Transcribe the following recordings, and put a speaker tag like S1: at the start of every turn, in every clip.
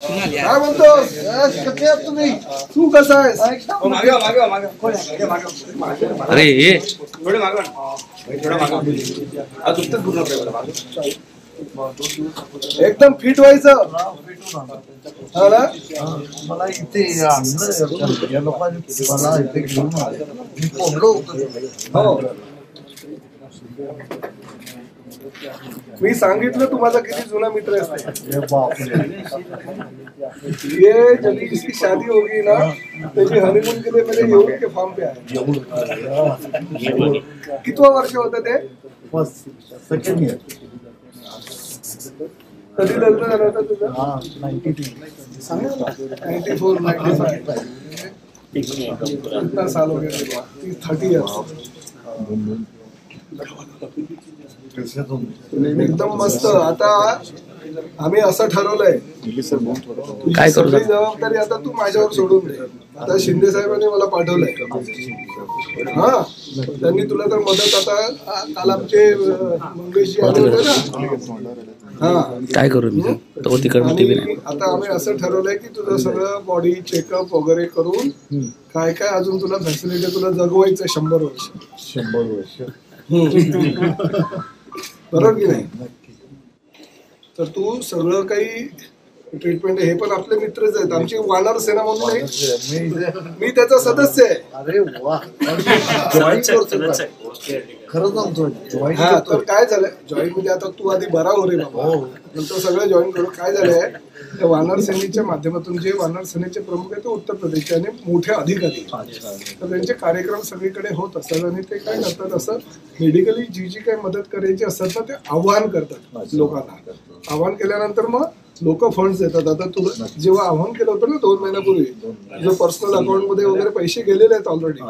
S1: काय म्हणतोस? कसे आहात तुम्ही? तू कसा आहेस?
S2: अरे ये
S1: एकदम फिट व्हायचं. हा ना?
S3: मला इथे आणलं या लोकांनी मला इथे घेऊन आले. मी पडलो होतो.
S1: हो. मी सांगितलं तू माझा किती जुना मित्र असते. ये जब इसकी शादी होगी ना त्याची हनीमून के लिए मेरे येऊन के फार्म पे आए. कितवा वर्ष होतं ते?
S3: Second year.
S1: कधी लग्न झालं होतं तुझं?
S3: 93.
S1: 94, 95. कितना साल हो गया? 30 years. एकदम मस्त. आता आम्ही असं ठरवलंय
S2: काय करू?
S1: सगळी जबाबदारी आता तू माझ्यावर सोडून दे. आता शिंदे साहेबांनी मला पाठवलंय. हा, त्यांनी तुला तर मदत. आता काल आमचे मंगेशजी आले होते ना. हा,
S2: काय करू मी तो तिकडे टीव्ही नाही.
S1: आता आम्ही असं ठरवलंय की तुझं सगळं बॉडी चेकअप वगैरे करून काय काय अजून तुला फॅसिलिटी तुला जगवायचं 100 वर्ष.
S3: 100 वर्ष.
S1: बरोबर की नाही? तर तू सगळं काही ट्रीटमेंट. हे पण आपले मित्रच आहेत. आमची वानर सेना म्हणून आहे. मी त्याचा सदस्य आहे.
S3: अरे वा. जॉईन करतो. खरंच आमचं जॉईन.
S1: हा, तर काय झालंय जॉईन म्हणजे आता तू आधी बरा हो रे बाबा, नंतर सगळं जॉईन करू. काय झालंय त्या वानर सेनेच्या माध्यमातून जे वानर सेनेचे प्रमुख आहेत ते उत्तर प्रदेशचे आणि मोठे अधिकारी, तर त्यांचे कार्यक्रम सगळीकडे होत असतात आणि ते काय करतात असं मेडिकली जी जी काही मदत करायची असतात ना ते आव्हान करतात लोकांना. आव्हान केल्यानंतर मग लोक फंड्स देतात. आता तुला जेव्हा आव्हान केलं होतं ना 2 महिन्यापूर्वी, जो पर्सनल अकाउंट मध्ये वगैरे पैसे गेलेले आहेत ऑलरेडी.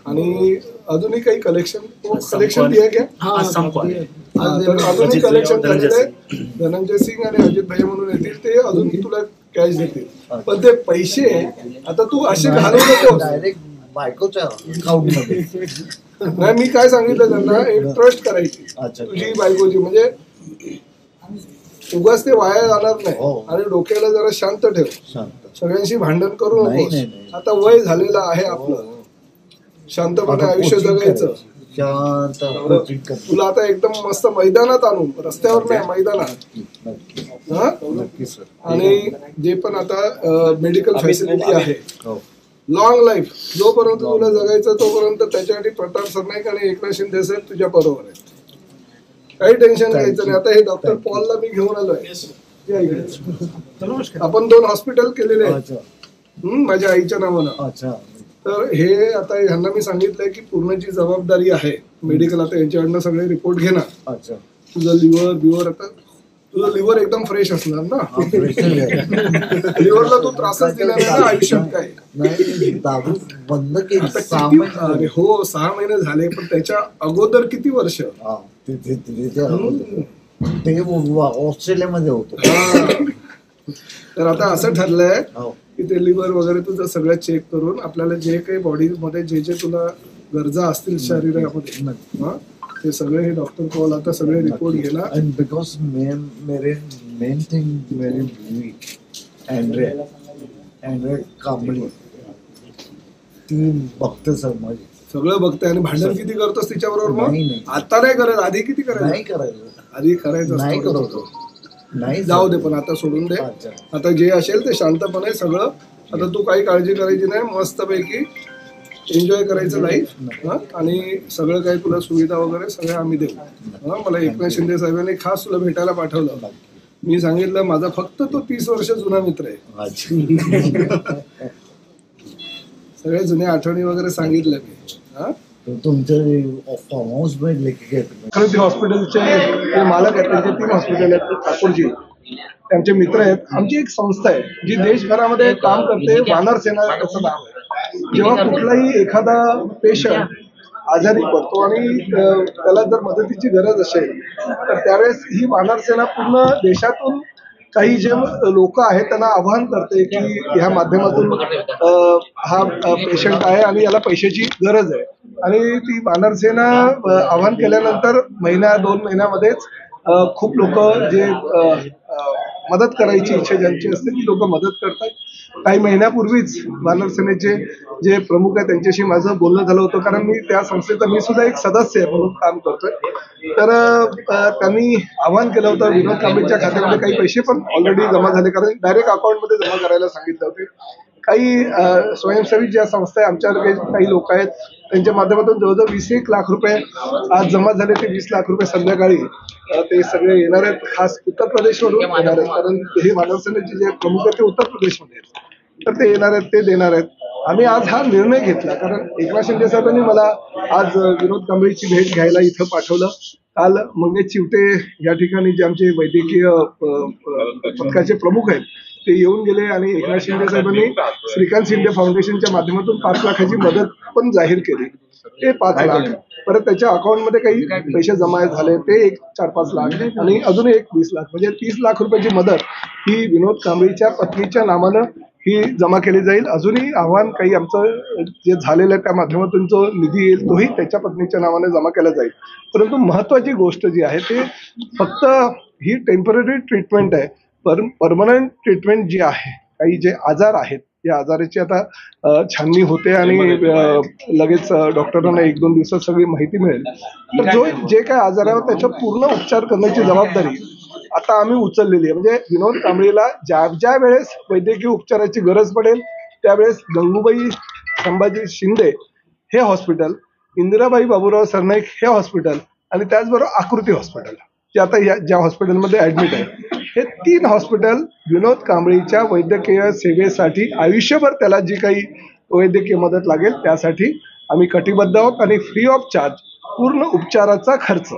S1: आणि अजूनही काही कलेक्शन दिया क्या? अजूनही कलेक्शन झालेले. धनंजय सिंग आणि अजित भाई म्हणून येतील, ते अजूनही तुला कॅश देतील. पण ते पैसे आता तू असे घालू नको
S3: डायरेक्ट बायकोच्या अकाउंट मध्ये.
S1: नाही, मी काय सांगितलं त्यांना, एक ट्रस्ट करायची तुझी बायकोची. म्हणजे उगाच ते वाया जाणार नाही. आणि डोक्याला जरा शांत ठेव. सगळ्यांशी भांडण करू नको. आता वय झालेलं आहे आपलं, शांतपणे आयुष्य जगायचं. तुला आता एकदम मस्त मैदानात आणून, रस्त्यावर नाही मैदानात. आणि जे पण आता मेडिकल फॅसिलिटी आहे, लॉंग लाईफ जोपर्यंत तुला जगायचं तोपर्यंत त्याच्यासाठी प्रताप सरनाईक आणि एकनाथ शिंदे साहेब तुझ्या बरोबर आहेत. काही टेन्शन घ्यायचं नाही. आता हे डॉक्टर पॉलला मी घेऊन आलोय. आपण 2 हॉस्पिटल केलेले आहेत माझ्या आईच्या नावानं. तर हे आता ह्यांना मी सांगितलंय की पूर्णची जबाबदारी आहे मेडिकल. आता यांच्याकडनं सगळे रिपोर्ट घेणार. तुझं लिव्हर आता तुझं लिव्हर एकदम फ्रेश असणार ना. लिव्हरला तू त्रासच दिला नाही ना आयुष्यात. काय
S3: दारू बंद केली 6
S1: महिने? हो, 6 महिने झाले. पण त्याच्या अगोदर किती वर्ष?
S3: ते ऑस्ट्रेलियामध्ये होतं.
S1: तर आता असं ठरलंय की ते लिव्हर वगैरे तुझं सगळं चेक करून आपल्याला जे काही बॉडी मध्ये जे जे तुला गरजा असतील शरीरामध्ये ते सगळे हे डॉक्टर पॉल आता सगळे रिपोर्ट घेणार.
S3: अँड बिकॉज मेन थिंग मेरी वीक अँड्रे कांबळी ती बघते सर माझी सगळं
S1: बघते. आणि भांडण किती करतोस तिच्याबरोबर? मग आता नाही करत, आधी किती करायचं?
S3: नाही करायचं,
S1: आधी करायचं
S3: नाही करतो. नाही
S1: जाऊ दे, पण आता सोडून दे. आता जे असेल ते शांतपणे सगळं. आता तू काही काळजी करायची नाही, मस्तपैकी एन्जॉय करायचं लाईफ. आणि सगळं काही तुला सुविधा वगैरे सगळं आम्ही देऊ. मला एकनाथ शिंदे साहेबांनी खास तुला भेटायला पाठवलं. मी सांगितलं माझा फक्त तो 30 वर्ष जुना मित्र आहे. सगळे जुने आठवणी वगैरे सांगितलं मी.
S3: तुमचे फार्म हाऊस
S1: हॉस्पिटलचे ते मालक आहेत, त्यांचे 3 हॉस्पिटल आहेत. ठाकूरजी त्यांचे मित्र आहेत. आमची एक संस्था आहे जी देशभरामध्ये काम करते, वानर सेना त्याचं नाव आहे. जेव्हा कुठलाही एखादा पेशंट आजारी पडतो आणि त्याला जर मदतीची गरज असेल तर त्यावेळेस ही वानर सेना पूर्ण देशातून काही जे लोक आहेत त्यांना आवाहन करते की ह्या माध्यमातून हा पेशंट आहे आणि याला पैशाची गरज आहे. आणि ती वानर सेना आवाहन केल्यानंतर 1-2 महिन्यामध्येच खूप लोक जे मदत करायची इच्छा ज्यांची असते ती लोक मदत करतात. काही महिन्यापूर्वीच वानर सेनेचे जे प्रमुख आहेत त्यांच्याशी माझं बोलणं झालं होतं, कारण मी त्या संस्थेचा मी सुद्धा एक सदस्य आहे म्हणून काम करतोय. तर त्यांनी आवाहन केलं होतं विनोद कांबळेच्या खात्यामध्ये काही पैसे पण ऑलरेडी जमा झाले, कारण डायरेक्ट अकाउंटमध्ये जमा करायला सांगितले होते. काही स्वयंसेवी ज्या संस्था आहे आमच्यावर काही लोक आहेत त्यांच्या माध्यमातून जवळजवळ 21 लाख रुपये आज जमा झाले. ते 20 लाख रुपये संध्याकाळी ते सगळे येणार आहेत, खास उत्तर प्रदेशवरून येणार आहेत, कारण हे वानर सेनेचे जे प्रमुख आहेत ते उत्तर प्रदेशमध्ये आहेत. तर ते येणार आहेत, ते देणार आहेत. आम्ही आज हा निर्णय घेतला कारण एकनाथ शिंदे साहेबांनी मला आज विनोद कांबळेची भेट घ्यायला इथं पाठवलं. काल मंगेश चिवटे या ठिकाणी जे आमचे वैद्यकीय पथकाचे प्रमुख आहेत ते येऊन गेले आणि एकनाथ शिंदे साहेबांनी श्रीकांत शिंदे फाउंडेशनच्या माध्यमातून 5 लाखाची मदत पण जाहीर केली. ते 5 लाख परत त्याच्या अकाउंटमध्ये काही पैसे जमा झाले ते एक 4-5 लाख आणि अजून एक 20 लाख म्हणजे 30 लाख रुपयाची मदत ही विनोद कांबळेच्या पत्नीच्या नामानं ही जमा केली जाईल. अजूनही आव्हान काही आमचं जे झालेलं आहे त्या माध्यमातून जो निधी येईल तोही त्याच्या पत्नीच्या नावाने जमा केला जाईल. परंतु महत्वाची गोष्ट जी आहे ते फक्त ही टेम्पररी ट्रीटमेंट आहे. परमनंट ट्रीटमेंट जी आहे, काही जे आजार आहेत या आजाराची आता छाननी होते आणि लगेच डॉक्टरांना 1-2 दिवसात सगळी माहिती मिळेल. तर जे काय आजार आहे त्याचा पूर्ण उपचार करण्याची जबाबदारी आता आम्ही उचललेली आहे. म्हणजे विनोद कांबळेला ज्या वेळेस वैद्यकीय उपचाराची गरज पडेल त्यावेळेस गंगूबाई संभाजी शिंदे हे हॉस्पिटल, इंदिराबाई बाबूराव सरनाईक हे हॉस्पिटल आणि त्याचबरोबर आकृती हॉस्पिटल जे आता ज्या हॉस्पिटलमध्ये ऍडमिट आहे, हे 3 हॉस्पिटल विनोद कांबळेच्या वैद्यकीय सेवेसाठी आयुष्यभर त्याला जी काही वैद्यकीय मदत लागेल त्यासाठी आम्ही कटिबद्ध आहोत आणि फ्री ऑफ चार्ज पूर्ण उपचाराचा खर्च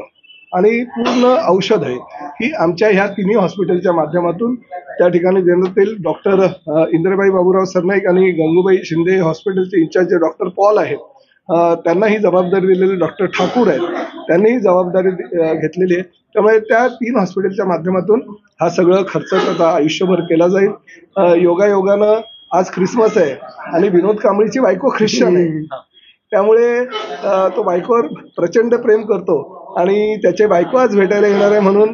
S1: आणि पूर्ण औषध आहे ही आमच्या ह्या 3 हॉस्पिटलच्या माध्यमातून त्या ठिकाणी देण्यात येईल. डॉक्टर इंदिराबाई बाबूराव सरनाईक आणि गंगूबाई शिंदे हॉस्पिटलचे इंचार्ज डॉक्टर पॉल आहेत, त्यांना ही जबाबदारी दिलेली डॉक्टर ठाकूर आहेत, त्यांनी ही जबाबदारी घेतलेली आहे. त्यामुळे त्या 3 हॉस्पिटलच्या माध्यमातून हा सगळं खर्च त्याचा आयुष्यभर केला जाईल. योगायोगानं आज ख्रिसमस आहे आणि विनोद कांबळेची बायको ख्रिश्चन आहे, त्यामुळे तो बायकोवर प्रचंड प्रेम करतो आणि त्याचे बायको आज भेटायला येणार आहे म्हणून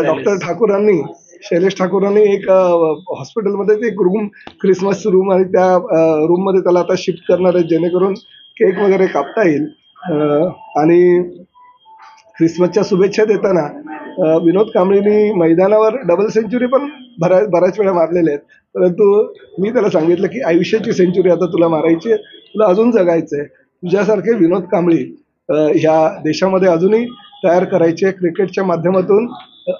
S1: डॉक्टर ठाकूरांनी शैलेश ठाकूरांनी एक हॉस्पिटलमध्ये एक रूम ख्रिसमस रूम आणि त्या रूममध्ये त्याला आता शिफ्ट करणार आहे जेणेकरून केक वगैरे कापता येईल. आणि ख्रिसमसच्या शुभेच्छा देताना विनोद कांबळेनी मैदानावर डबल सेंचुरी पण बऱ्याच वेळा मारलेल्या आहेत, परंतु मी त्याला सांगितलं की आयुष्याची सेंचुरी आता तुला मारायची आहे, तुला अजून जगायचं आहे. तुझ्यासारखे विनोद कांबळे ह्या देशामध्ये अजूनही तयार करायचे. क्रिकेटच्या माध्यमातून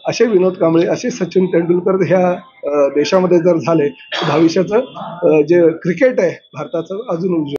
S1: असे विनोद कांबळे, असे सचिन तेंडुलकर ह्या देशामध्ये जर झाले तर भविष्याचं जे क्रिकेट आहे भारताचं अजून उज्ज्वल